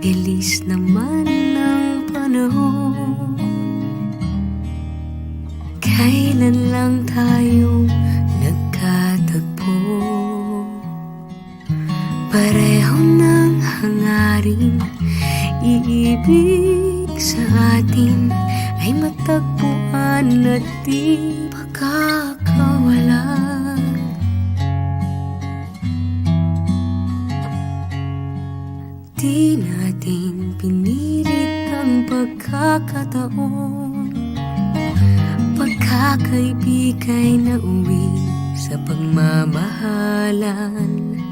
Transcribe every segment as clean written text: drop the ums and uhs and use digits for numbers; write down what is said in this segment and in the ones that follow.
Bilis naman ng panahon. Kailan lang tayo nagkatagpo? Pareho ng hangarin, iibig sa atin ay matagpuan at di makakawalan. Di natin pinilit ang pagkakataon. Pagkakaibigay na uwi sa pagmamahalan.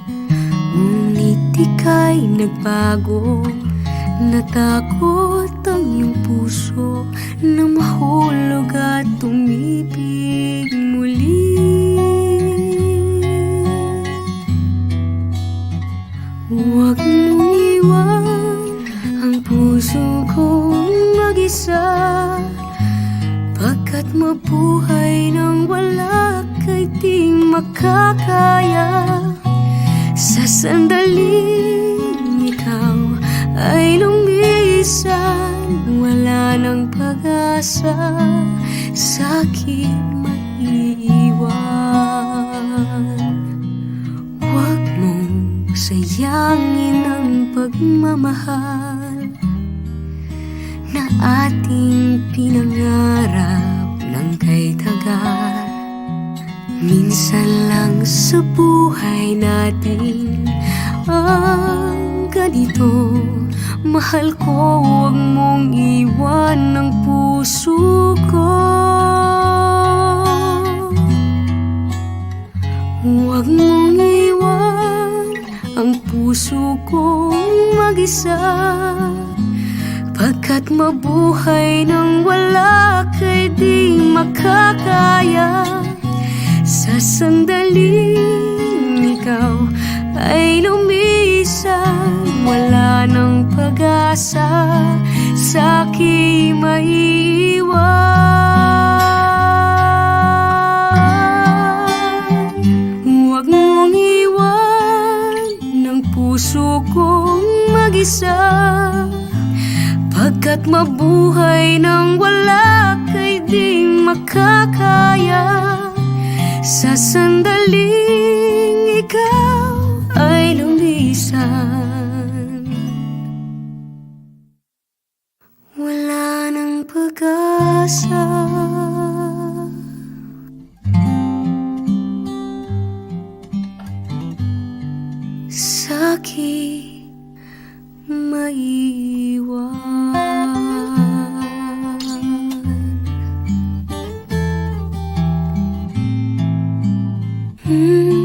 Ngunit ika'y nagbago. Natakot ang iyong puso na mahulog at tumibig muli. Huwag mong iwan ang puso kong mag-isa, pagkat mabuhay nang wala kay di makakaya. Sa sandaling ikaw ay lumisan, wala nang pag-asa, sa'kin maiiwan. Huwag mong sayangin ang pagmamahal na ating pinangarap ng kay tagal. Minsan lang sa buhay natin ang ganito. Mahal ko, huwag mong iwan ang puso ko. Huwag mong iwan ang puso kong mag-isa, pagkat mabuhay nang wala kay di makakaya. Sa sandaling ikaw ay lumisan, wala nang pag-asa, sa'kin maiiwan. Huwag mong iwan ng puso kong mag-isa, pagkat mabuhay nang wala kay di makakaya. Sa sandaling ikaw ay lumisan, wala nang pag-asa, sa'kin maiiwan. Mm-hmm.